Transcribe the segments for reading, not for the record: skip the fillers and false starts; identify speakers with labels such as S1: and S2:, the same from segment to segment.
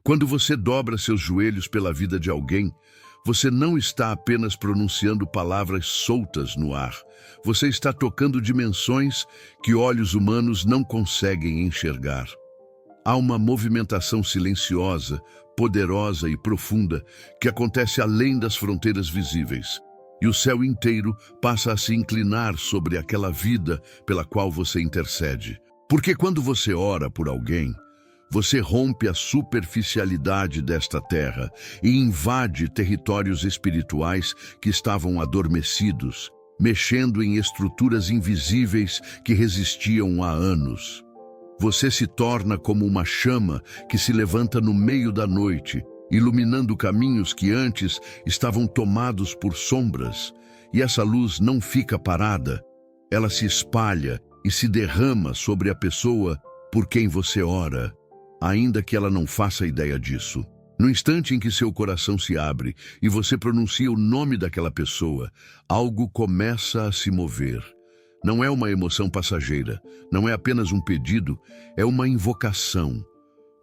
S1: Quando você dobra seus joelhos pela vida de alguém, você não está apenas pronunciando palavras soltas no ar. Você está tocando dimensões que olhos humanos não conseguem enxergar. Há uma movimentação silenciosa, poderosa e profunda que acontece além das fronteiras visíveis. E o céu inteiro passa a se inclinar sobre aquela vida pela qual você intercede. Porque quando você ora por alguém, você rompe a superficialidade desta terra e invade territórios espirituais que estavam adormecidos, mexendo em estruturas invisíveis que resistiam há anos. Você se torna como uma chama que se levanta no meio da noite, iluminando caminhos que antes estavam tomados por sombras. E essa luz não fica parada, ela se espalha e se derrama sobre a pessoa por quem você ora, ainda que ela não faça ideia disso. No instante em que seu coração se abre e você pronuncia o nome daquela pessoa, algo começa a se mover. Não é uma emoção passageira, não é apenas um pedido, é uma invocação.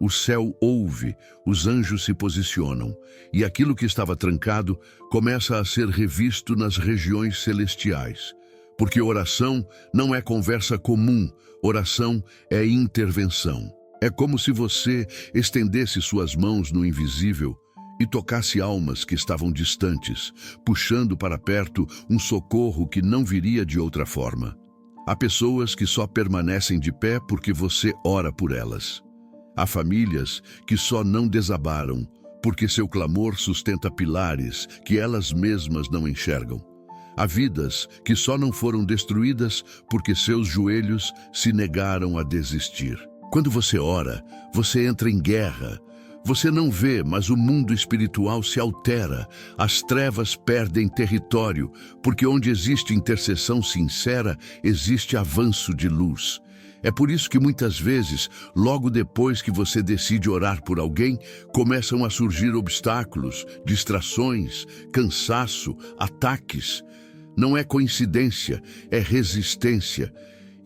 S1: O céu ouve, os anjos se posicionam, e aquilo que estava trancado começa a ser revisto nas regiões celestiais. Porque oração não é conversa comum, oração é intervenção. É como se você estendesse suas mãos no invisível e tocasse almas que estavam distantes, puxando para perto um socorro que não viria de outra forma. Há pessoas que só permanecem de pé porque você ora por elas. Há famílias que só não desabaram porque seu clamor sustenta pilares que elas mesmas não enxergam. Há vidas que só não foram destruídas porque seus joelhos se negaram a desistir. Quando você ora, você entra em guerra. Você não vê, mas o mundo espiritual se altera. As trevas perdem território, porque onde existe intercessão sincera, existe avanço de luz. É por isso que muitas vezes, logo depois que você decide orar por alguém, começam a surgir obstáculos, distrações, cansaço, ataques. Não é coincidência, é resistência.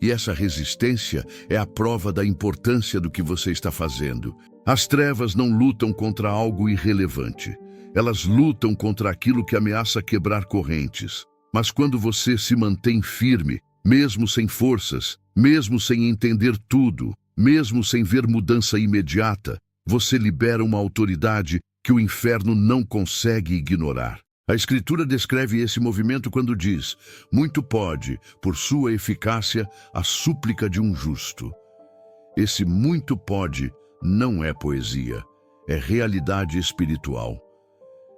S1: E essa resistência é a prova da importância do que você está fazendo. As trevas não lutam contra algo irrelevante. Elas lutam contra aquilo que ameaça quebrar correntes. Mas quando você se mantém firme, mesmo sem forças, mesmo sem entender tudo, mesmo sem ver mudança imediata, você libera uma autoridade que o inferno não consegue ignorar. A Escritura descreve esse movimento quando diz: muito pode, por sua eficácia, a súplica de um justo. Esse muito pode não é poesia, é realidade espiritual.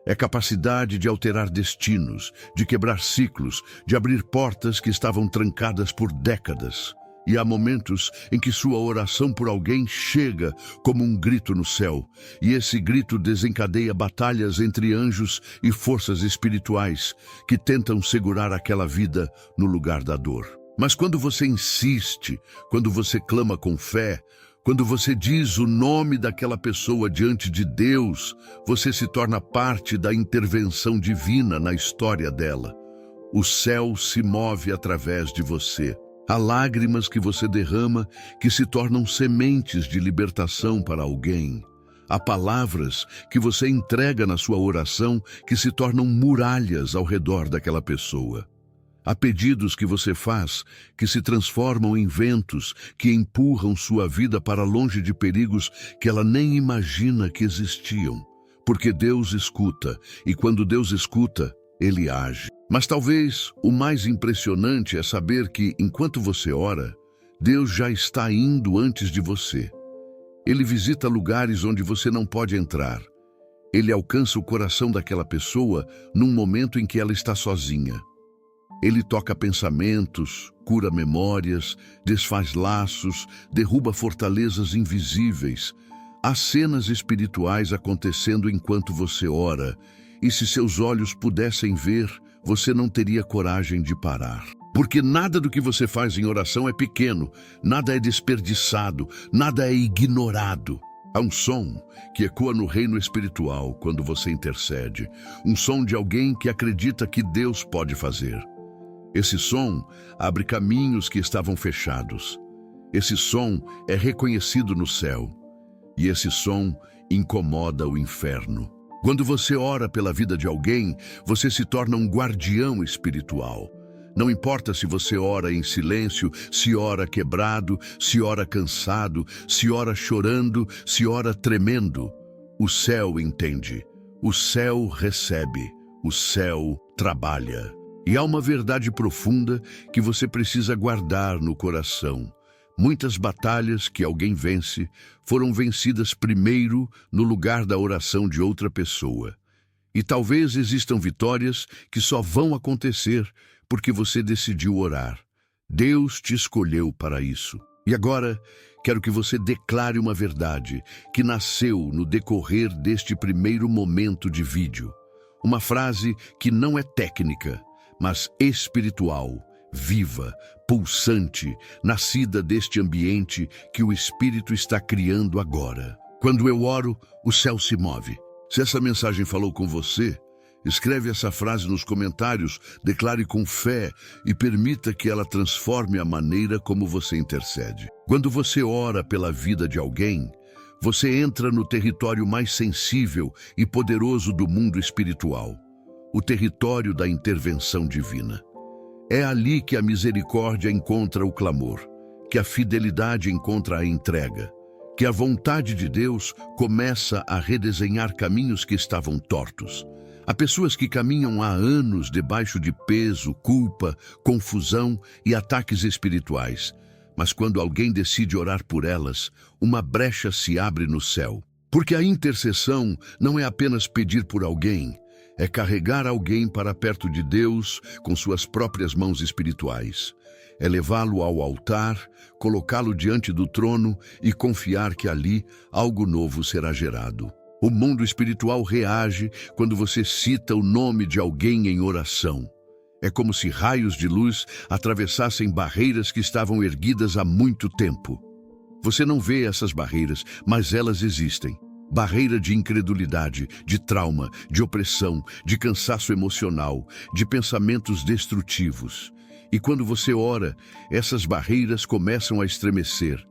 S1: É capacidade de alterar destinos, de quebrar ciclos, de abrir portas que estavam trancadas por décadas. E há momentos em que sua oração por alguém chega como um grito no céu, e esse grito desencadeia batalhas entre anjos e forças espirituais que tentam segurar aquela vida no lugar da dor. Mas quando você insiste, quando você clama com fé, quando você diz o nome daquela pessoa diante de Deus, você se torna parte da intervenção divina na história dela. O céu se move através de você. Há lágrimas que você derrama que se tornam sementes de libertação para alguém. Há palavras que você entrega na sua oração que se tornam muralhas ao redor daquela pessoa. Há pedidos que você faz que se transformam em ventos que empurram sua vida para longe de perigos que ela nem imagina que existiam. Porque Deus escuta, e quando Deus escuta, Ele age. Mas talvez o mais impressionante é saber que, enquanto você ora, Deus já está indo antes de você. Ele visita lugares onde você não pode entrar. Ele alcança o coração daquela pessoa num momento em que ela está sozinha. Ele toca pensamentos, cura memórias, desfaz laços, derruba fortalezas invisíveis. Há cenas espirituais acontecendo enquanto você ora, e se seus olhos pudessem ver, você não teria coragem de parar. Porque nada do que você faz em oração é pequeno, nada é desperdiçado, nada é ignorado. Há um som que ecoa no reino espiritual quando você intercede, um som de alguém que acredita que Deus pode fazer. Esse som abre caminhos que estavam fechados. Esse som é reconhecido no céu. E esse som incomoda o inferno. Quando você ora pela vida de alguém, você se torna um guardião espiritual. Não importa se você ora em silêncio, se ora quebrado, se ora cansado, se ora chorando, se ora tremendo. O céu entende, o céu recebe, o céu trabalha. E há uma verdade profunda que você precisa guardar no coração. Muitas batalhas que alguém vence foram vencidas primeiro no lugar da oração de outra pessoa. E talvez existam vitórias que só vão acontecer porque você decidiu orar. Deus te escolheu para isso. E agora, quero que você declare uma verdade que nasceu no decorrer deste primeiro momento de vídeo. Uma frase que não é técnica, mas espiritual, viva, pulsante, nascida deste ambiente que o Espírito está criando agora. Quando eu oro, o céu se move. Se essa mensagem falou com você, escreve essa frase nos comentários, declare com fé e permita que ela transforme a maneira como você intercede. Quando você ora pela vida de alguém, você entra no território mais sensível e poderoso do mundo espiritual, o território da intervenção divina. É ali que a misericórdia encontra o clamor, que a fidelidade encontra a entrega, que a vontade de Deus começa a redesenhar caminhos que estavam tortos. Há pessoas que caminham há anos debaixo de peso, culpa, confusão e ataques espirituais. Mas quando alguém decide orar por elas, uma brecha se abre no céu. Porque a intercessão não é apenas pedir por alguém, é carregar alguém para perto de Deus com suas próprias mãos espirituais. É levá-lo ao altar, colocá-lo diante do trono e confiar que ali algo novo será gerado. O mundo espiritual reage quando você cita o nome de alguém em oração. É como se raios de luz atravessassem barreiras que estavam erguidas há muito tempo. Você não vê essas barreiras, mas elas existem. Barreira de incredulidade, de trauma, de opressão, de cansaço emocional, de pensamentos destrutivos. E quando você ora, essas barreiras começam a estremecer.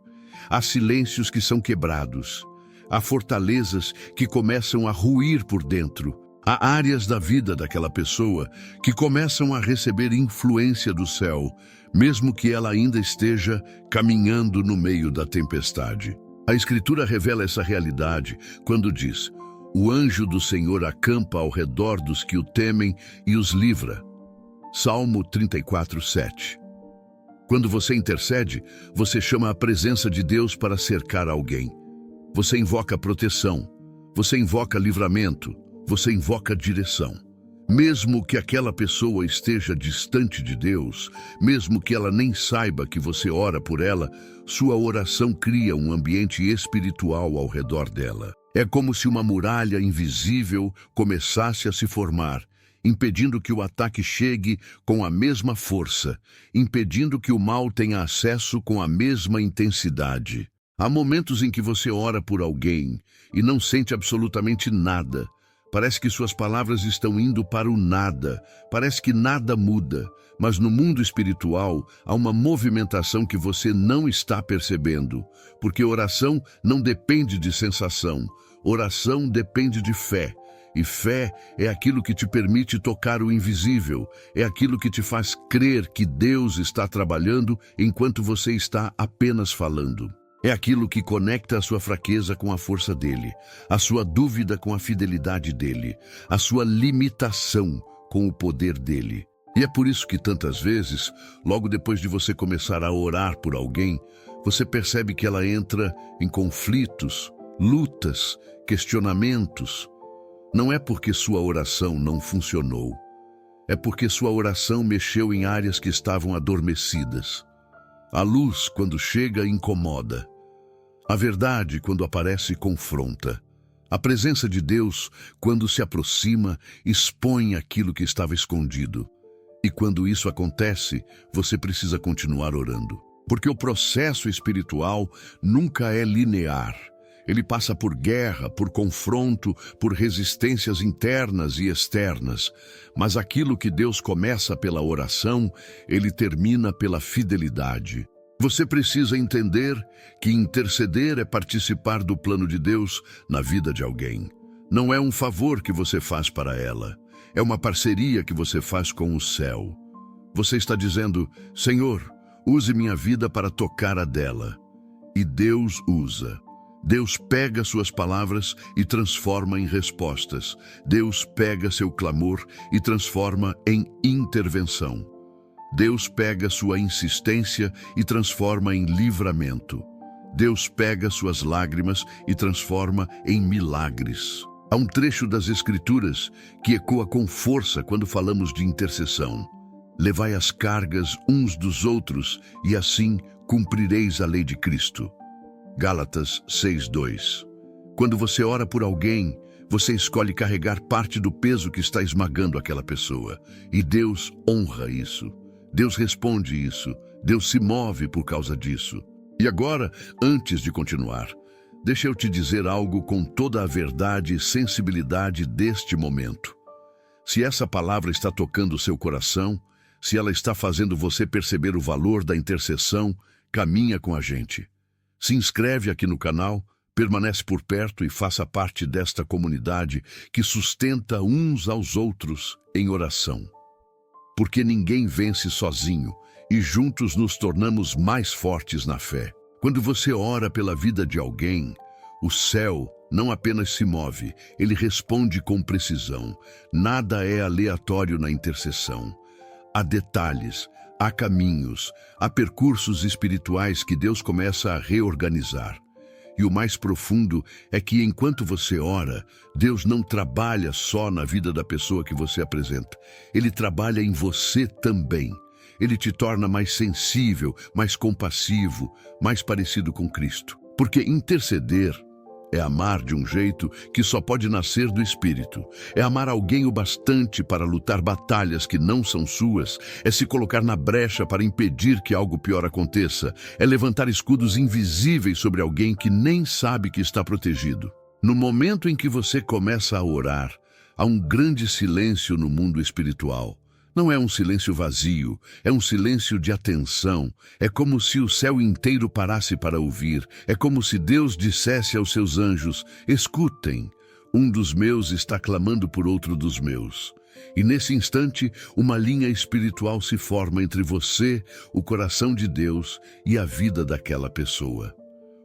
S1: Há silêncios que são quebrados. Há fortalezas que começam a ruir por dentro. Há áreas da vida daquela pessoa que começam a receber influência do céu, mesmo que ela ainda esteja caminhando no meio da tempestade. A Escritura revela essa realidade quando diz: o anjo do Senhor acampa ao redor dos que o temem e os livra. Salmo 34:7. Quando você intercede, você chama a presença de Deus para cercar alguém. Você invoca proteção, você invoca livramento, você invoca direção. Mesmo que aquela pessoa esteja distante de Deus, mesmo que ela nem saiba que você ora por ela, sua oração cria um ambiente espiritual ao redor dela. É como se uma muralha invisível começasse a se formar, impedindo que o ataque chegue com a mesma força, impedindo que o mal tenha acesso com a mesma intensidade. Há momentos em que você ora por alguém e não sente absolutamente nada. Parece que suas palavras estão indo para o nada, parece que nada muda, mas no mundo espiritual há uma movimentação que você não está percebendo, porque oração não depende de sensação, oração depende de fé, e fé é aquilo que te permite tocar o invisível, é aquilo que te faz crer que Deus está trabalhando enquanto você está apenas falando. É aquilo que conecta a sua fraqueza com a força dele, a sua dúvida com a fidelidade dele, a sua limitação com o poder dele. E é por isso que tantas vezes, logo depois de você começar a orar por alguém, você percebe que ela entra em conflitos, lutas, questionamentos. Não é porque sua oração não funcionou, é porque sua oração mexeu em áreas que estavam adormecidas. A luz, quando chega, incomoda. A verdade, quando aparece, confronta. A presença de Deus, quando se aproxima, expõe aquilo que estava escondido. E quando isso acontece, você precisa continuar orando. Porque o processo espiritual nunca é linear. Ele passa por guerra, por confronto, por resistências internas e externas. Mas aquilo que Deus começa pela oração, Ele termina pela fidelidade. Você precisa entender que interceder é participar do plano de Deus na vida de alguém. Não é um favor que você faz para ela, é uma parceria que você faz com o céu. Você está dizendo: Senhor, use minha vida para tocar a dela. E Deus usa. Deus pega suas palavras e transforma em respostas. Deus pega seu clamor e transforma em intervenção. Deus pega sua insistência e transforma em livramento. Deus pega suas lágrimas e transforma em milagres. Há um trecho das Escrituras que ecoa com força quando falamos de intercessão. Levai as cargas uns dos outros e assim cumprireis a lei de Cristo. Gálatas 6:2. Quando você ora por alguém, você escolhe carregar parte do peso que está esmagando aquela pessoa. E Deus honra isso. Deus responde isso. Deus se move por causa disso. E agora, antes de continuar, deixa eu te dizer algo com toda a verdade e sensibilidade deste momento. Se essa palavra está tocando o seu coração, se ela está fazendo você perceber o valor da intercessão, caminha com a gente. Se inscreve aqui no canal, permanece por perto e faça parte desta comunidade que sustenta uns aos outros em oração. Porque ninguém vence sozinho e juntos nos tornamos mais fortes na fé. Quando você ora pela vida de alguém, o céu não apenas se move, ele responde com precisão. Nada é aleatório na intercessão. Há detalhes, há caminhos, há percursos espirituais que Deus começa a reorganizar. E o mais profundo é que enquanto você ora, Deus não trabalha só na vida da pessoa que você apresenta. Ele trabalha em você também. Ele te torna mais sensível, mais compassivo, mais parecido com Cristo. Porque interceder é amar de um jeito que só pode nascer do Espírito. É amar alguém o bastante para lutar batalhas que não são suas. É se colocar na brecha para impedir que algo pior aconteça. É levantar escudos invisíveis sobre alguém que nem sabe que está protegido. No momento em que você começa a orar, há um grande silêncio no mundo espiritual. Não é um silêncio vazio, é um silêncio de atenção. É como se o céu inteiro parasse para ouvir. É como se Deus dissesse aos seus anjos: escutem, um dos meus está clamando por outro dos meus. E nesse instante, uma linha espiritual se forma entre você, o coração de Deus e a vida daquela pessoa.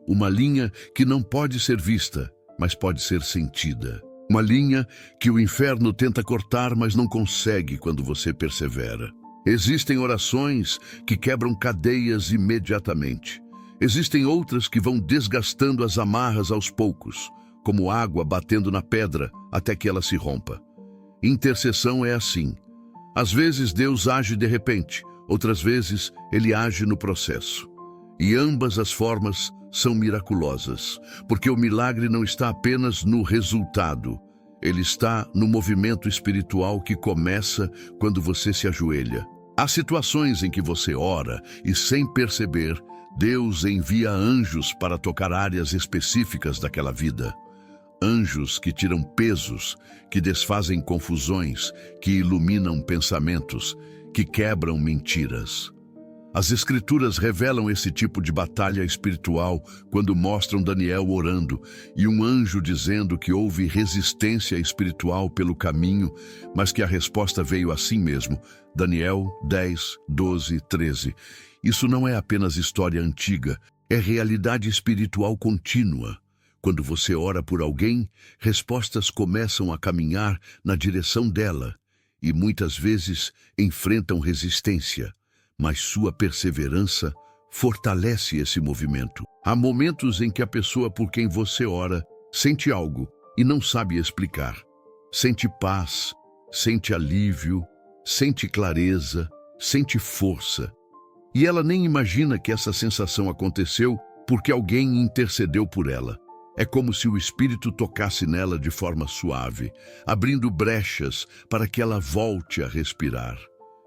S1: Uma linha que não pode ser vista, mas pode ser sentida. Uma linha que o inferno tenta cortar, mas não consegue quando você persevera. Existem orações que quebram cadeias imediatamente. Existem outras que vão desgastando as amarras aos poucos, como água batendo na pedra até que ela se rompa. Intercessão é assim. Às vezes Deus age de repente, outras vezes Ele age no processo. E ambas as formas são miraculosas, porque o milagre não está apenas no resultado, ele está no movimento espiritual que começa quando você se ajoelha. Há situações em que você ora e, sem perceber, Deus envia anjos para tocar áreas específicas daquela vida. Anjos que tiram pesos, que desfazem confusões, que iluminam pensamentos, que quebram mentiras. As Escrituras revelam esse tipo de batalha espiritual quando mostram Daniel orando e um anjo dizendo que houve resistência espiritual pelo caminho, mas que a resposta veio assim mesmo. Daniel 10, 12, 13. Isso não é apenas história antiga, é realidade espiritual contínua. Quando você ora por alguém, respostas começam a caminhar na direção dela e muitas vezes enfrentam resistência. Mas sua perseverança fortalece esse movimento. Há momentos em que a pessoa por quem você ora sente algo e não sabe explicar. Sente paz, sente alívio, sente clareza, sente força. E ela nem imagina que essa sensação aconteceu porque alguém intercedeu por ela. É como se o Espírito tocasse nela de forma suave, abrindo brechas para que ela volte a respirar.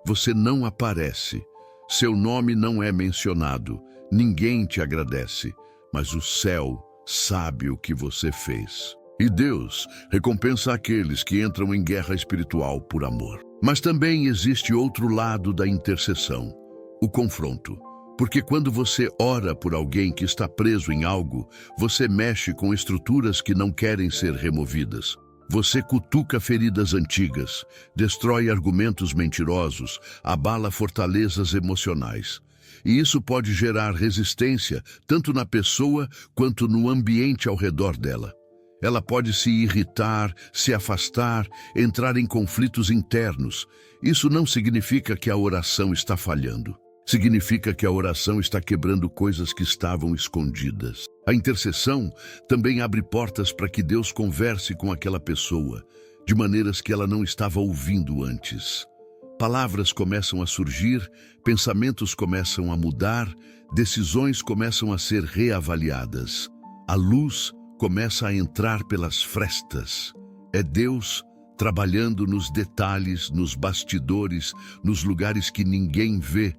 S1: Você não aparece. Seu nome não é mencionado, ninguém te agradece, mas o céu sabe o que você fez. E Deus recompensa aqueles que entram em guerra espiritual por amor. Mas também existe outro lado da intercessão, o confronto. Porque quando você ora por alguém que está preso em algo, você mexe com estruturas que não querem ser removidas. Você cutuca feridas antigas, destrói argumentos mentirosos, abala fortalezas emocionais. E isso pode gerar resistência tanto na pessoa quanto no ambiente ao redor dela. Ela pode se irritar, se afastar, entrar em conflitos internos. Isso não significa que a oração está falhando. Significa que a oração está quebrando coisas que estavam escondidas. A intercessão também abre portas para que Deus converse com aquela pessoa, de maneiras que ela não estava ouvindo antes. Palavras começam a surgir, pensamentos começam a mudar, decisões começam a ser reavaliadas. A luz começa a entrar pelas frestas. É Deus trabalhando nos detalhes, nos bastidores, nos lugares que ninguém vê.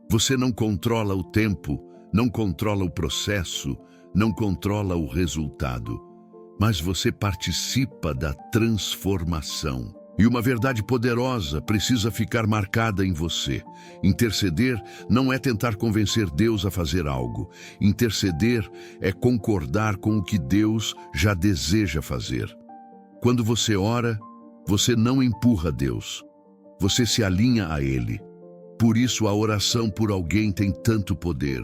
S1: Você não controla o tempo, não controla o processo, não controla o resultado, mas você participa da transformação. E uma verdade poderosa precisa ficar marcada em você. Interceder não é tentar convencer Deus a fazer algo. Interceder é concordar com o que Deus já deseja fazer. Quando você ora, você não empurra Deus. Você se alinha a Ele. Por isso a oração por alguém tem tanto poder,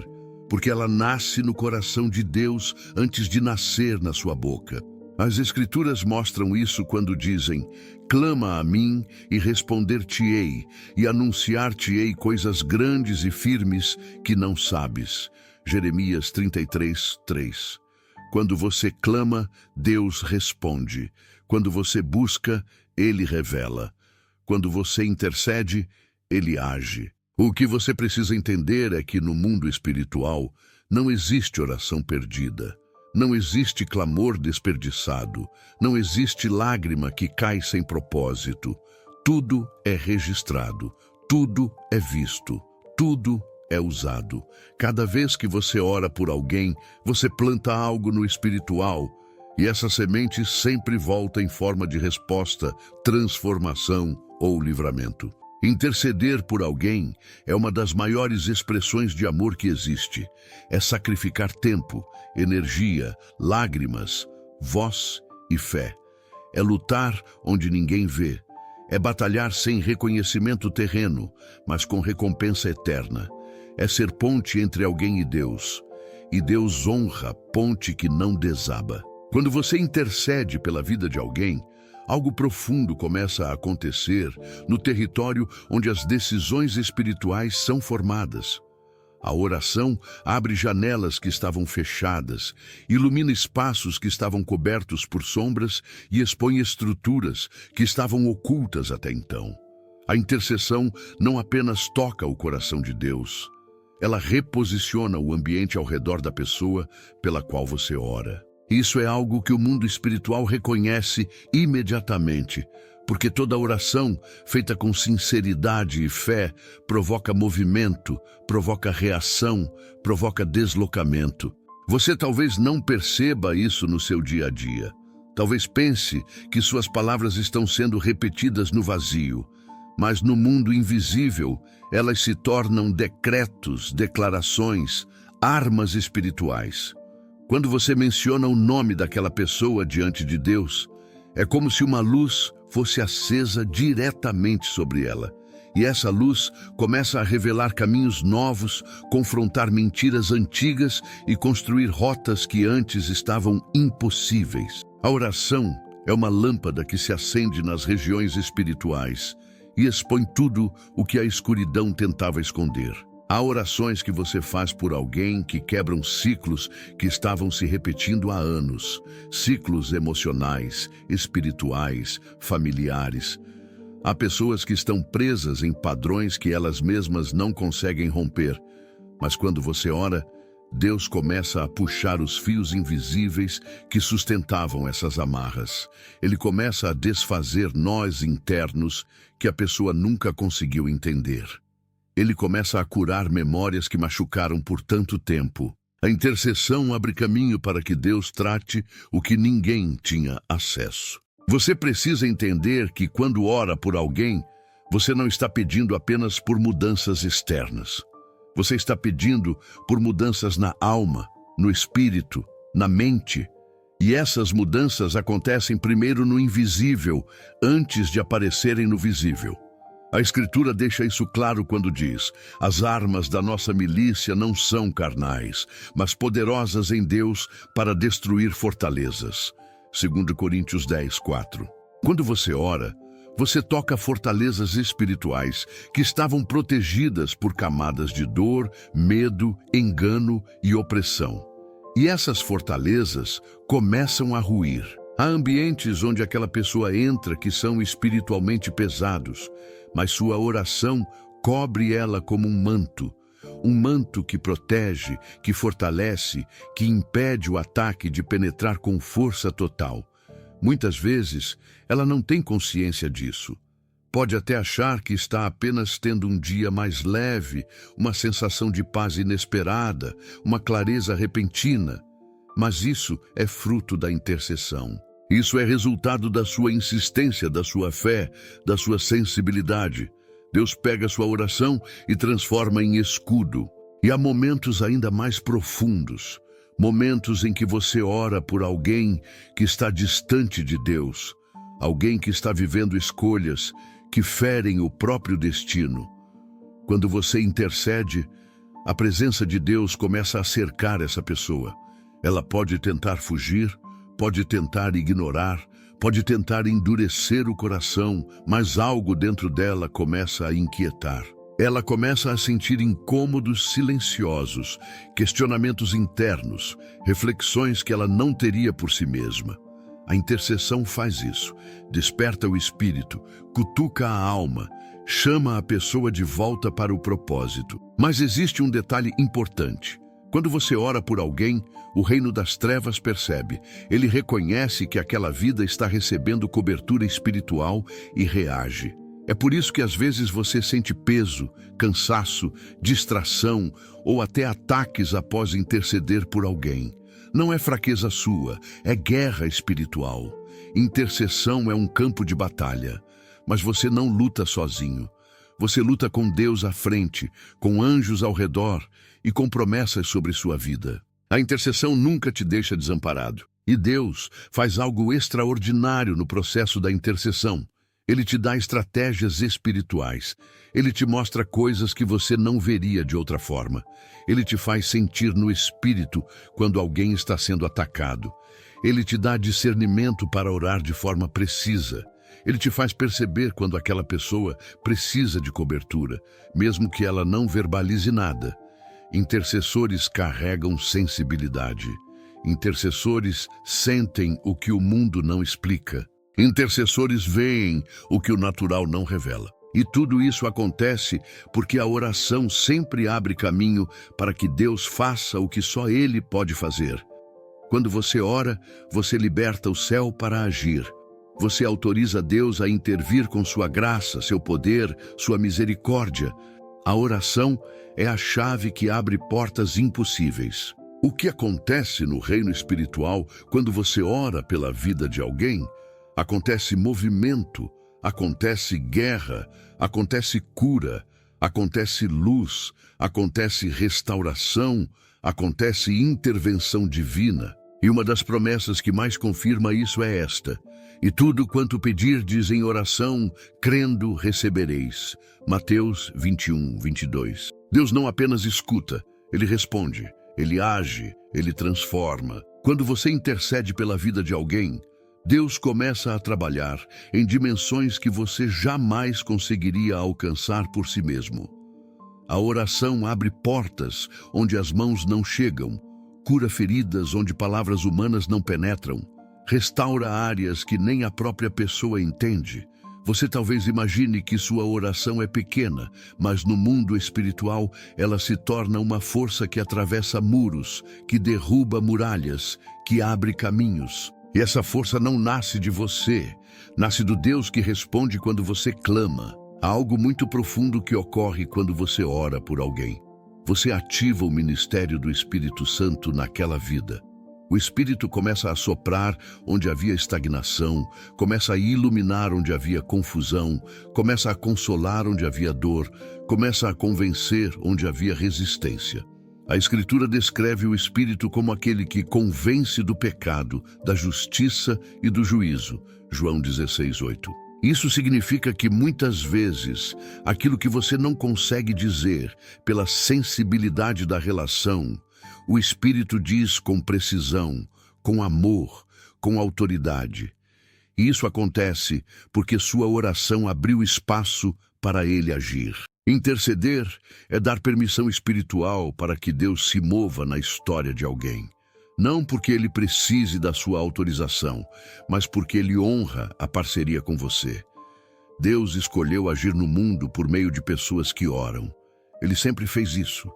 S1: porque ela nasce no coração de Deus antes de nascer na sua boca. As Escrituras mostram isso quando dizem: clama a mim e responder-te-ei, e anunciar-te-ei coisas grandes e firmes que não sabes. Jeremias 33:3. Quando você clama, Deus responde. Quando você busca, Ele revela. Quando você intercede, Ele age. O que você precisa entender é que no mundo espiritual não existe oração perdida. Não existe clamor desperdiçado. Não existe lágrima que cai sem propósito. Tudo é registrado. Tudo é visto. Tudo é usado. Cada vez que você ora por alguém, você planta algo no espiritual. E essa semente sempre volta em forma de resposta, transformação ou livramento. Interceder por alguém é uma das maiores expressões de amor que existe. É sacrificar tempo, energia, lágrimas, voz e fé. É lutar onde ninguém vê. É batalhar sem reconhecimento terreno, mas com recompensa eterna. É ser ponte entre alguém e Deus. E Deus honra ponte que não desaba. Quando você intercede pela vida de alguém, algo profundo começa a acontecer no território onde as decisões espirituais são formadas. A oração abre janelas que estavam fechadas, ilumina espaços que estavam cobertos por sombras e expõe estruturas que estavam ocultas até então. A intercessão não apenas toca o coração de Deus, ela reposiciona o ambiente ao redor da pessoa pela qual você ora. Isso é algo que o mundo espiritual reconhece imediatamente, porque toda oração feita com sinceridade e fé provoca movimento, provoca reação, provoca deslocamento. Você talvez não perceba isso no seu dia a dia. Talvez pense que suas palavras estão sendo repetidas no vazio, mas no mundo invisível elas se tornam decretos, declarações, armas espirituais. Quando você menciona o nome daquela pessoa diante de Deus, é como se uma luz fosse acesa diretamente sobre ela. E essa luz começa a revelar caminhos novos, confrontar mentiras antigas e construir rotas que antes estavam impossíveis. A oração é uma lâmpada que se acende nas regiões espirituais e expõe tudo o que a escuridão tentava esconder. Há orações que você faz por alguém que quebram ciclos que estavam se repetindo há anos. Ciclos emocionais, espirituais, familiares. Há pessoas que estão presas em padrões que elas mesmas não conseguem romper. Mas quando você ora, Deus começa a puxar os fios invisíveis que sustentavam essas amarras. Ele começa a desfazer nós internos que a pessoa nunca conseguiu entender. Ele começa a curar memórias que machucaram por tanto tempo. A intercessão abre caminho para que Deus trate o que ninguém tinha acesso. Você precisa entender que quando ora por alguém, você não está pedindo apenas por mudanças externas. Você está pedindo por mudanças na alma, no espírito, na mente. E essas mudanças acontecem primeiro no invisível, antes de aparecerem no visível. A Escritura deixa isso claro quando diz: as armas da nossa milícia não são carnais, mas poderosas em Deus para destruir fortalezas. 2 Coríntios 10:4. Quando você ora, você toca fortalezas espirituais que estavam protegidas por camadas de dor, medo, engano e opressão. E essas fortalezas começam a ruir. Há ambientes onde aquela pessoa entra que são espiritualmente pesados, mas sua oração cobre ela como um manto que protege, que fortalece, que impede o ataque de penetrar com força total. Muitas vezes, ela não tem consciência disso. Pode até achar que está apenas tendo um dia mais leve, uma sensação de paz inesperada, uma clareza repentina. Mas isso é fruto da intercessão. Isso é resultado da sua insistência, da sua fé, da sua sensibilidade. Deus pega sua oração e transforma em escudo. E há momentos ainda mais profundos, momentos em que você ora por alguém que está distante de Deus, alguém que está vivendo escolhas que ferem o próprio destino. Quando você intercede, a presença de Deus começa a cercar essa pessoa. Ela pode tentar fugir, pode tentar ignorar, pode tentar endurecer o coração, mas algo dentro dela começa a inquietar. Ela começa a sentir incômodos silenciosos, questionamentos internos, reflexões que ela não teria por si mesma. A intercessão faz isso, desperta o espírito, cutuca a alma, chama a pessoa de volta para o propósito. Mas existe um detalhe importante. Quando você ora por alguém, o reino das trevas percebe. Ele reconhece que aquela vida está recebendo cobertura espiritual e reage. É por isso que às vezes você sente peso, cansaço, distração ou até ataques após interceder por alguém. Não é fraqueza sua, é guerra espiritual. Intercessão é um campo de batalha, mas você não luta sozinho. Você luta com Deus à frente, com anjos ao redor e com promessas sobre sua vida. A intercessão nunca te deixa desamparado. E Deus faz algo extraordinário no processo da intercessão. Ele te dá estratégias espirituais. Ele te mostra coisas que você não veria de outra forma. Ele te faz sentir no espírito quando alguém está sendo atacado. Ele te dá discernimento para orar de forma precisa. Ele te faz perceber quando aquela pessoa precisa de cobertura, mesmo que ela não verbalize nada. Intercessores carregam sensibilidade. Intercessores sentem o que o mundo não explica. Intercessores veem o que o natural não revela. E tudo isso acontece porque a oração sempre abre caminho para que Deus faça o que só Ele pode fazer. Quando você ora, você liberta o céu para agir. Você autoriza Deus a intervir com sua graça, seu poder, sua misericórdia. A oração é a chave que abre portas impossíveis. O que acontece no reino espiritual quando você ora pela vida de alguém? Acontece movimento, acontece guerra, acontece cura, acontece luz, acontece restauração, acontece intervenção divina. E uma das promessas que mais confirma isso é esta: e tudo quanto pedirdes em oração, crendo, recebereis. Mateus 21:22. Deus não apenas escuta, Ele responde, Ele age, Ele transforma. Quando você intercede pela vida de alguém, Deus começa a trabalhar em dimensões que você jamais conseguiria alcançar por si mesmo. A oração abre portas onde as mãos não chegam, cura feridas onde palavras humanas não penetram, restaura áreas que nem a própria pessoa entende. Você talvez imagine que sua oração é pequena, mas no mundo espiritual ela se torna uma força que atravessa muros, que derruba muralhas, que abre caminhos. E essa força não nasce de você, nasce do Deus que responde quando você clama. Há algo muito profundo que ocorre quando você ora por alguém. Você ativa o ministério do Espírito Santo naquela vida. O Espírito começa a soprar onde havia estagnação, começa a iluminar onde havia confusão, começa a consolar onde havia dor, começa a convencer onde havia resistência. A Escritura descreve o Espírito como aquele que convence do pecado, da justiça e do juízo. João 16:8. Isso significa que muitas vezes aquilo que você não consegue dizer pela sensibilidade da relação, o Espírito diz com precisão, com amor, com autoridade. E isso acontece porque sua oração abriu espaço para ele agir. Interceder é dar permissão espiritual para que Deus se mova na história de alguém. Não porque ele precise da sua autorização, mas porque ele honra a parceria com você. Deus escolheu agir no mundo por meio de pessoas que oram. Ele sempre fez isso.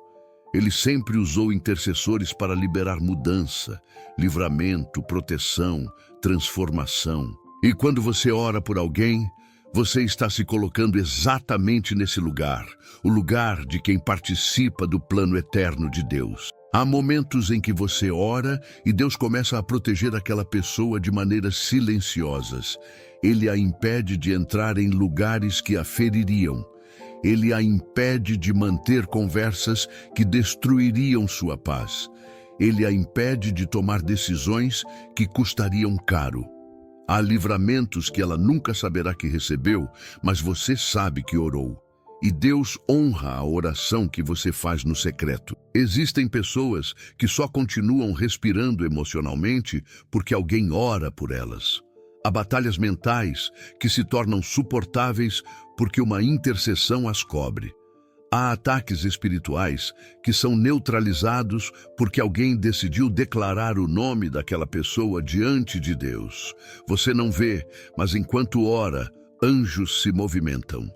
S1: Ele sempre usou intercessores para liberar mudança, livramento, proteção, transformação. E quando você ora por alguém, você está se colocando exatamente nesse lugar, o lugar de quem participa do plano eterno de Deus. Há momentos em que você ora e Deus começa a proteger aquela pessoa de maneiras silenciosas. Ele a impede de entrar em lugares que a feririam. Ele a impede de manter conversas que destruiriam sua paz. Ele a impede de tomar decisões que custariam caro. Há livramentos que ela nunca saberá que recebeu, mas você sabe que orou. E Deus honra a oração que você faz no secreto. Existem pessoas que só continuam respirando emocionalmente porque alguém ora por elas. Há batalhas mentais que se tornam suportáveis porque uma intercessão as cobre. Há ataques espirituais que são neutralizados porque alguém decidiu declarar o nome daquela pessoa diante de Deus. Você não vê, mas enquanto ora, anjos se movimentam.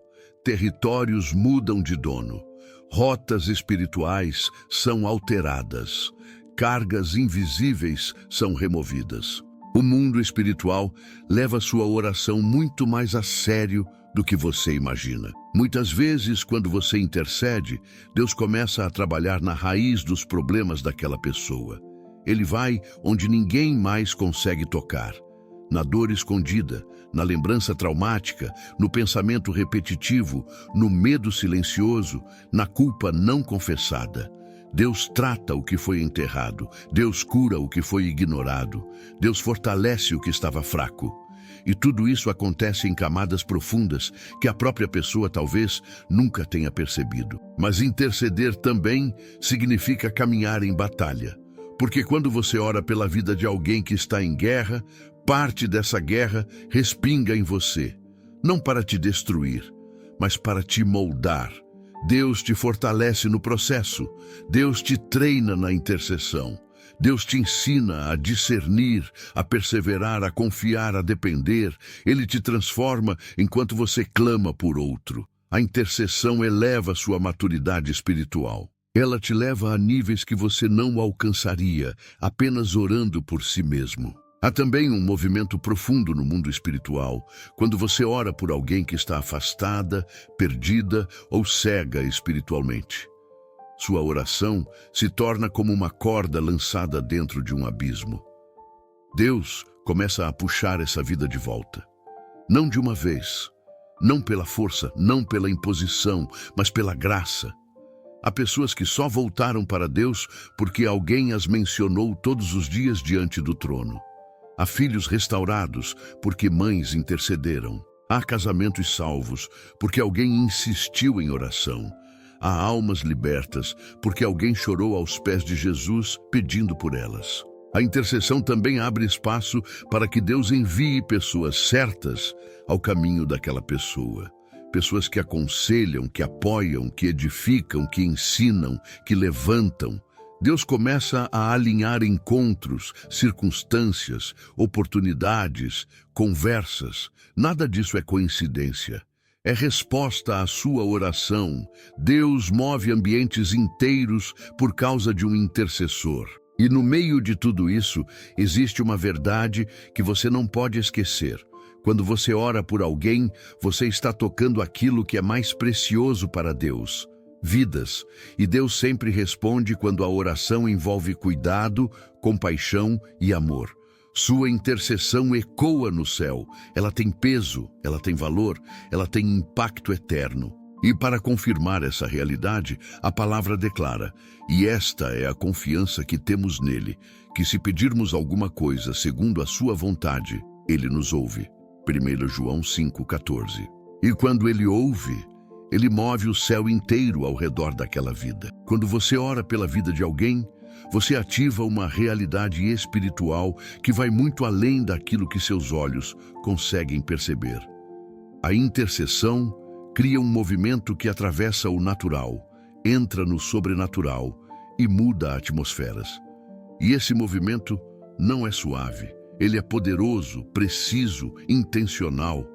S1: Territórios mudam de dono. Rotas espirituais são alteradas. Cargas invisíveis são removidas. O mundo espiritual leva sua oração muito mais a sério do que você imagina. Muitas vezes, quando você intercede, Deus começa a trabalhar na raiz dos problemas daquela pessoa. Ele vai onde ninguém mais consegue tocar. Na dor escondida, na lembrança traumática, no pensamento repetitivo, no medo silencioso, na culpa não confessada. Deus trata o que foi enterrado, Deus cura o que foi ignorado, Deus fortalece o que estava fraco. E tudo isso acontece em camadas profundas que a própria pessoa talvez nunca tenha percebido. Mas interceder também significa caminhar em batalha. Porque quando você ora pela vida de alguém que está em guerra, parte dessa guerra respinga em você. Não para te destruir, mas para te moldar. Deus te fortalece no processo. Deus te treina na intercessão. Deus te ensina a discernir, a perseverar, a confiar, a depender. Ele te transforma enquanto você clama por outro. A intercessão eleva sua maturidade espiritual. Ela te leva a níveis que você não alcançaria apenas orando por si mesmo. Há também um movimento profundo no mundo espiritual, quando você ora por alguém que está afastada, perdida ou cega espiritualmente. Sua oração se torna como uma corda lançada dentro de um abismo. Deus começa a puxar essa vida de volta. Não de uma vez, não pela força, não pela imposição, mas pela graça. Há pessoas que só voltaram para Deus porque alguém as mencionou todos os dias diante do trono. Há filhos restaurados porque mães intercederam. Há casamentos salvos porque alguém insistiu em oração. Há almas libertas porque alguém chorou aos pés de Jesus pedindo por elas. A intercessão também abre espaço para que Deus envie pessoas certas ao caminho daquela pessoa. Pessoas que aconselham, que apoiam, que edificam, que ensinam, que levantam. Deus começa a alinhar encontros, circunstâncias, oportunidades, conversas. Nada disso é coincidência. É resposta à sua oração. Deus move ambientes inteiros por causa de um intercessor. E no meio de tudo isso, existe uma verdade que você não pode esquecer. Quando você ora por alguém, você está tocando aquilo que é mais precioso para Deus: vidas. E Deus sempre responde quando a oração envolve cuidado, compaixão e amor. Sua intercessão ecoa no céu. Ela tem peso, ela tem valor, ela tem impacto eterno. E para confirmar essa realidade, a palavra declara: e esta é a confiança que temos nele, que se pedirmos alguma coisa segundo a sua vontade, ele nos ouve. 1 João 5,14. E quando ele ouve, ele move o céu inteiro ao redor daquela vida. Quando você ora pela vida de alguém, você ativa uma realidade espiritual que vai muito além daquilo que seus olhos conseguem perceber. A intercessão cria um movimento que atravessa o natural, entra no sobrenatural e muda atmosferas. E esse movimento não é suave, ele é poderoso, preciso, intencional.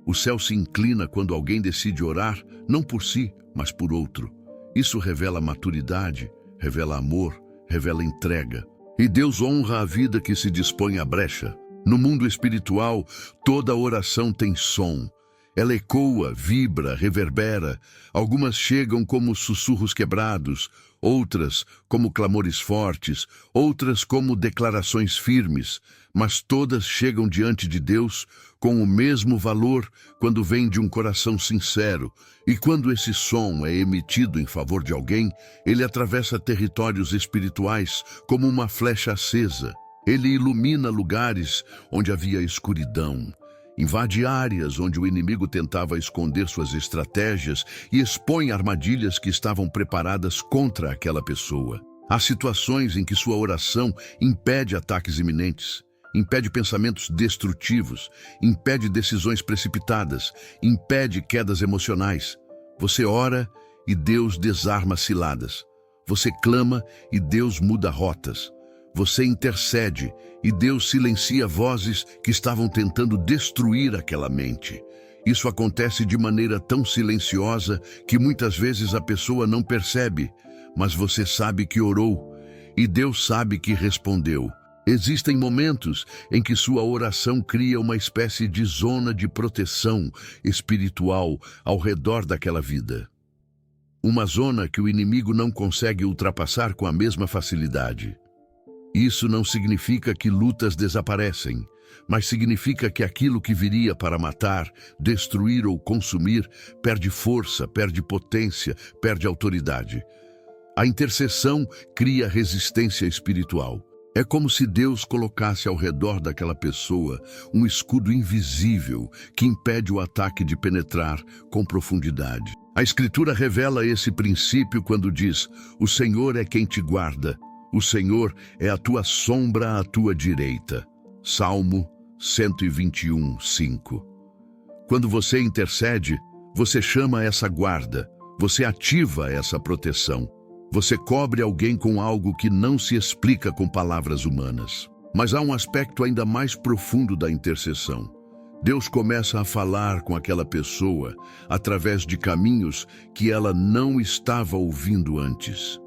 S1: O céu se inclina quando alguém decide orar, não por si, mas por outro. Isso revela maturidade, revela amor, revela entrega. E Deus honra a vida que se dispõe à brecha. No mundo espiritual, toda oração tem som. Ela ecoa, vibra, reverbera. Algumas chegam como sussurros quebrados, outras como clamores fortes, outras como declarações firmes, mas todas chegam diante de Deus com o mesmo valor quando vem de um coração sincero. E quando esse som é emitido em favor de alguém, ele atravessa territórios espirituais como uma flecha acesa. Ele ilumina lugares onde havia escuridão. Invade áreas onde o inimigo tentava esconder suas estratégias e expõe armadilhas que estavam preparadas contra aquela pessoa. Há situações em que sua oração impede ataques iminentes, impede pensamentos destrutivos, impede decisões precipitadas, impede quedas emocionais. Você ora e Deus desarma ciladas. Você clama e Deus muda rotas. Você intercede e Deus silencia vozes que estavam tentando destruir aquela mente. Isso acontece de maneira tão silenciosa que muitas vezes a pessoa não percebe, mas você sabe que orou e Deus sabe que respondeu. Existem momentos em que sua oração cria uma espécie de zona de proteção espiritual ao redor daquela vida. Uma zona que o inimigo não consegue ultrapassar com a mesma facilidade. Isso não significa que lutas desaparecem, mas significa que aquilo que viria para matar, destruir ou consumir perde força, perde potência, perde autoridade. A intercessão cria resistência espiritual. É como se Deus colocasse ao redor daquela pessoa um escudo invisível que impede o ataque de penetrar com profundidade. A Escritura revela esse princípio quando diz: o Senhor é quem te guarda. O Senhor é a tua sombra à tua direita. Salmo 121, 5. Quando você intercede, você chama essa guarda, você ativa essa proteção. Você cobre alguém com algo que não se explica com palavras humanas. Mas há um aspecto ainda mais profundo da intercessão. Deus começa a falar com aquela pessoa através de caminhos que ela não estava ouvindo antes.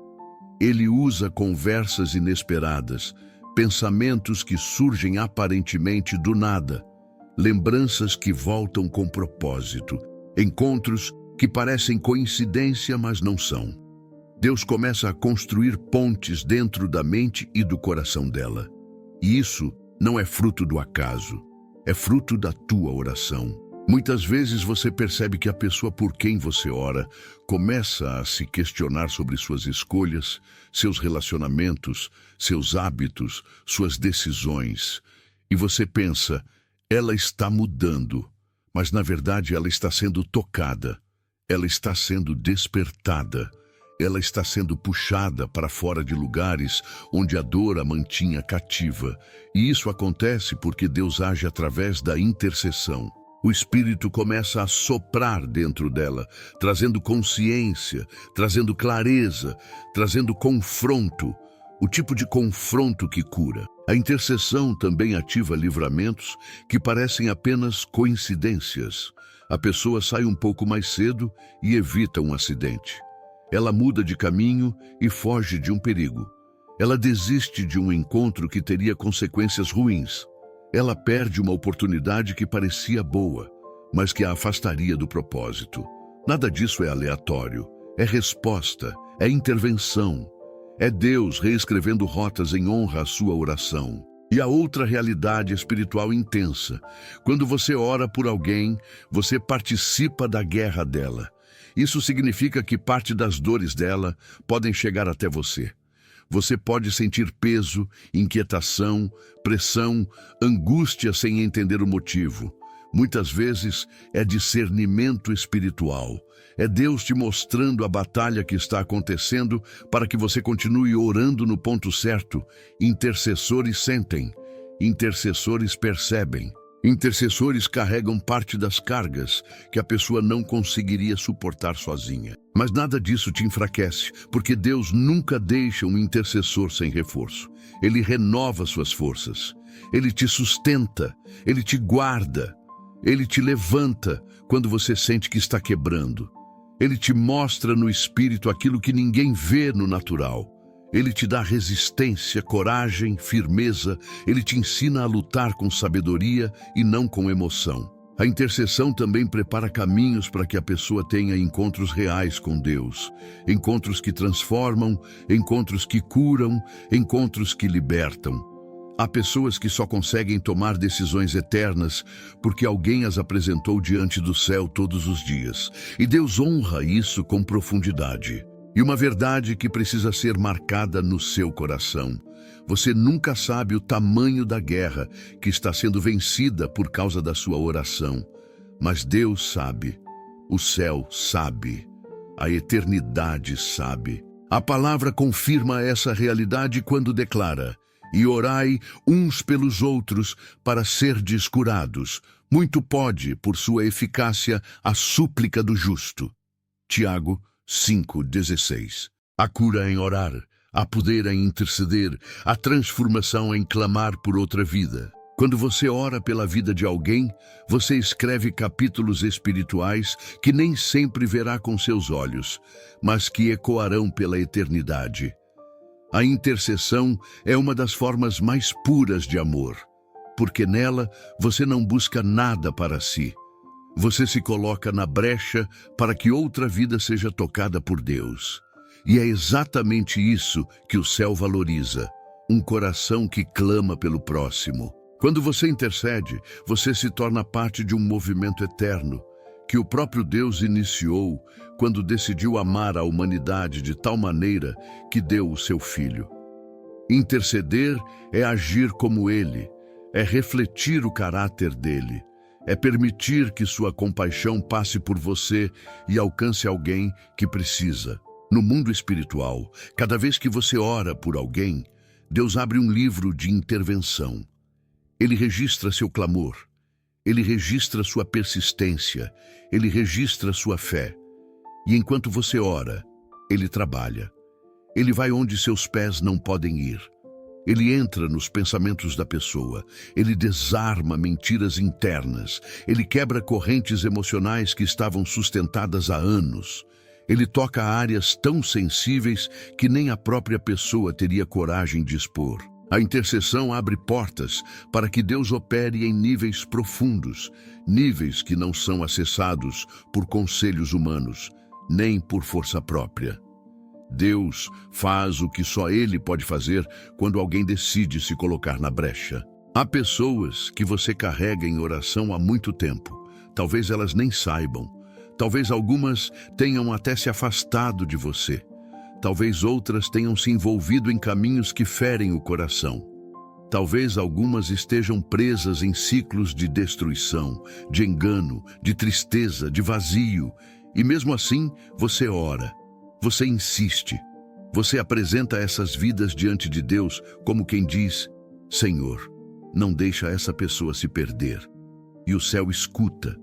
S1: Ele usa conversas inesperadas, pensamentos que surgem aparentemente do nada, lembranças que voltam com propósito, encontros que parecem coincidência, mas não são. Deus começa a construir pontes dentro da mente e do coração dela. E isso não é fruto do acaso, é fruto da tua oração. Muitas vezes você percebe que a pessoa por quem você ora começa a se questionar sobre suas escolhas, seus relacionamentos, seus hábitos, suas decisões. E você pensa, ela está mudando, mas na verdade ela está sendo tocada, ela está sendo despertada, ela está sendo puxada para fora de lugares onde a dor a mantinha cativa. E isso acontece porque Deus age através da intercessão. O Espírito começa a soprar dentro dela, trazendo consciência, trazendo clareza, trazendo confronto, o tipo de confronto que cura. A intercessão também ativa livramentos que parecem apenas coincidências. A pessoa sai um pouco mais cedo e evita um acidente. Ela muda de caminho e foge de um perigo. Ela desiste de um encontro que teria consequências ruins. Ela perde uma oportunidade que parecia boa, mas que a afastaria do propósito. Nada disso é aleatório. é resposta, é intervenção. É Deus reescrevendo rotas em honra à sua oração. E a outra realidade espiritual intensa. Quando você ora por alguém, você participa da guerra dela. Isso significa que parte das dores dela podem chegar até você. Você pode sentir peso, inquietação, pressão, angústia sem entender o motivo. Muitas vezes é discernimento espiritual. É Deus te mostrando a batalha que está acontecendo para que você continue orando no ponto certo. Intercessores sentem, intercessores percebem. Intercessores carregam parte das cargas que a pessoa não conseguiria suportar sozinha. Mas nada disso te enfraquece, porque Deus nunca deixa um intercessor sem reforço. Ele renova suas forças. Ele te sustenta, ele te guarda. Ele te levanta quando você sente que está quebrando. Ele te mostra no espírito aquilo que ninguém vê no natural. Ele te dá resistência, coragem, firmeza. Ele te ensina a lutar com sabedoria e não com emoção. A intercessão também prepara caminhos para que a pessoa tenha encontros reais com Deus. Encontros que transformam, encontros que curam, encontros que libertam. Há pessoas que só conseguem tomar decisões eternas porque alguém as apresentou diante do céu todos os dias. E Deus honra isso com profundidade. E uma verdade que precisa ser marcada no seu coração. Você nunca sabe o tamanho da guerra que está sendo vencida por causa da sua oração. Mas Deus sabe, o céu sabe, a eternidade sabe. A palavra confirma essa realidade quando declara: e orai uns pelos outros para serdes curados. Muito pode, por sua eficácia, a súplica do justo. Tiago 5,16. A cura em orar, há poder em interceder, há transformação em clamar por outra vida. Quando você ora pela vida de alguém, você escreve capítulos espirituais que nem sempre verá com seus olhos, mas que ecoarão pela eternidade. A intercessão é uma das formas mais puras de amor, porque nela você não busca nada para si. Você se coloca na brecha para que outra vida seja tocada por Deus. E é exatamente isso que o céu valoriza, um coração que clama pelo próximo. Quando você intercede, você se torna parte de um movimento eterno, que o próprio Deus iniciou quando decidiu amar a humanidade de tal maneira que deu o seu Filho. Interceder é agir como Ele, é refletir o caráter dele, é permitir que sua compaixão passe por você e alcance alguém que precisa. No mundo espiritual, cada vez que você ora por alguém, Deus abre um livro de intervenção. Ele registra seu clamor. Ele registra sua persistência, ele registra sua fé. E enquanto você ora, ele trabalha. Ele vai onde seus pés não podem ir. Ele entra nos pensamentos da pessoa, ele desarma mentiras internas, ele quebra correntes emocionais que estavam sustentadas há anos. Ele toca áreas tão sensíveis que nem a própria pessoa teria coragem de expor. A intercessão abre portas para que Deus opere em níveis profundos, níveis que não são acessados por conselhos humanos, nem por força própria. Deus faz o que só Ele pode fazer quando alguém decide se colocar na brecha. Há pessoas que você carrega em oração há muito tempo. Talvez elas nem saibam. Talvez algumas tenham até se afastado de você. Talvez outras tenham se envolvido em caminhos que ferem o coração. Talvez algumas estejam presas em ciclos de destruição, de engano, de tristeza, de vazio. E mesmo assim, você ora, você insiste, você apresenta essas vidas diante de Deus como quem diz: Senhor, não deixa essa pessoa se perder. E o céu escuta,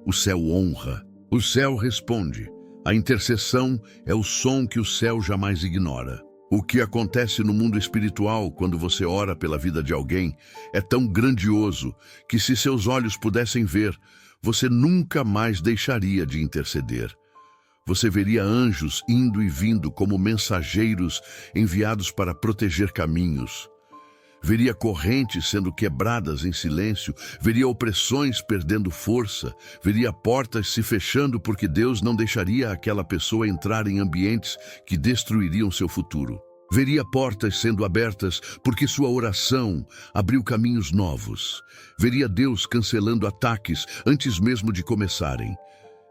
S1: o céu honra, o céu responde. A intercessão é o som que o céu jamais ignora. O que acontece no mundo espiritual quando você ora pela vida de alguém é tão grandioso que, se seus olhos pudessem ver, você nunca mais deixaria de interceder. Você veria anjos indo e vindo como mensageiros enviados para proteger caminhos. veria correntes sendo quebradas em silêncio, veria opressões perdendo força, veria portas se fechando porque Deus não deixaria aquela pessoa entrar em ambientes que destruiriam seu futuro. Veria portas sendo abertas porque sua oração abriu caminhos novos. Veria Deus cancelando ataques antes mesmo de começarem.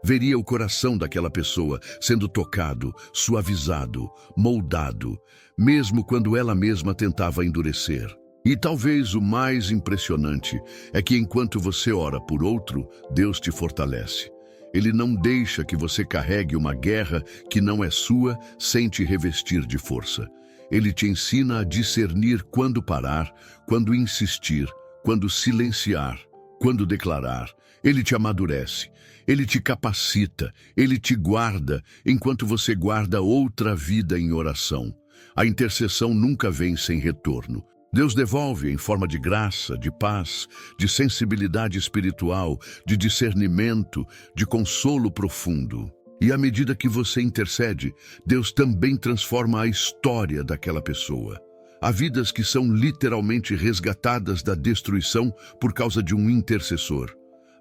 S1: Veria o coração daquela pessoa sendo tocado, suavizado, moldado, mesmo quando ela mesma tentava endurecer. E talvez o mais impressionante é que enquanto você ora por outro, Deus te fortalece. Ele não deixa que você carregue uma guerra que não é sua sem te revestir de força. Ele te ensina a discernir quando parar, quando insistir, quando silenciar, quando declarar. Ele te amadurece, ele te capacita, ele te guarda, enquanto você guarda outra vida em oração. A intercessão nunca vem sem retorno. Deus devolve em forma de graça, de paz, de sensibilidade espiritual, de discernimento, de consolo profundo. E à medida que você intercede, Deus também transforma a história daquela pessoa. Há vidas que são literalmente resgatadas da destruição por causa de um intercessor.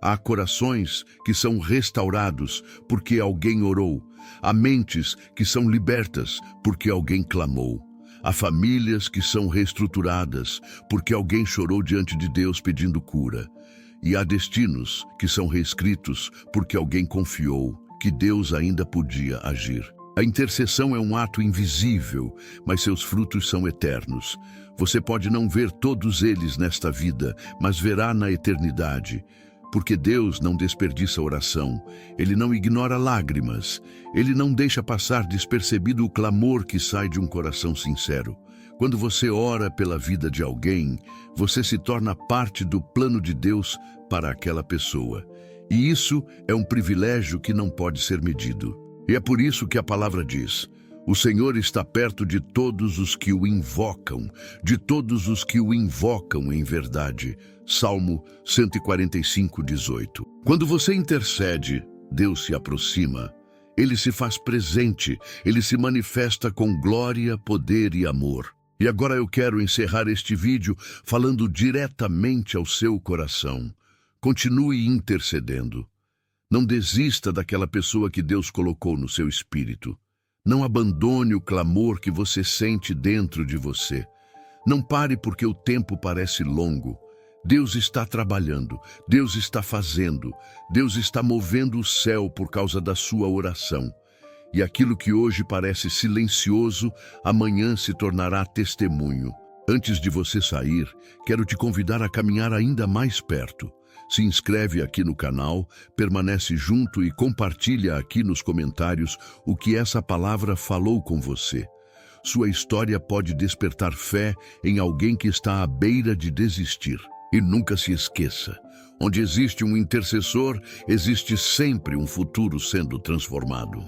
S1: Há corações que são restaurados porque alguém orou. Há mentes que são libertas porque alguém clamou. Há famílias que são reestruturadas porque alguém chorou diante de Deus pedindo cura. E há destinos que são reescritos porque alguém confiou que Deus ainda podia agir. A intercessão é um ato invisível, mas seus frutos são eternos. Você pode não ver todos eles nesta vida, mas verá na eternidade. Porque Deus não desperdiça oração, Ele não ignora lágrimas, Ele não deixa passar despercebido o clamor que sai de um coração sincero. Quando você ora pela vida de alguém, você se torna parte do plano de Deus para aquela pessoa. E isso é um privilégio que não pode ser medido. E é por isso que a palavra diz: o Senhor está perto de todos os que o invocam, de todos os que o invocam em verdade. Salmo 145, 18. Quando você intercede, Deus se aproxima. Ele se faz presente, ele se manifesta com glória, poder e amor. E agora eu quero encerrar este vídeo falando diretamente ao seu coração. Continue intercedendo. Não desista daquela pessoa que Deus colocou no seu espírito. Não abandone o clamor que você sente dentro de você. Não pare porque o tempo parece longo. Deus está trabalhando, Deus está fazendo, Deus está movendo o céu por causa da sua oração. E aquilo que hoje parece silencioso, amanhã se tornará testemunho. Antes de você sair, quero te convidar a caminhar ainda mais perto. Se inscreve aqui no canal, permanece junto e compartilha aqui nos comentários o que essa palavra falou com você. Sua história pode despertar fé em alguém que está à beira de desistir. E nunca se esqueça, onde existe um intercessor, existe sempre um futuro sendo transformado.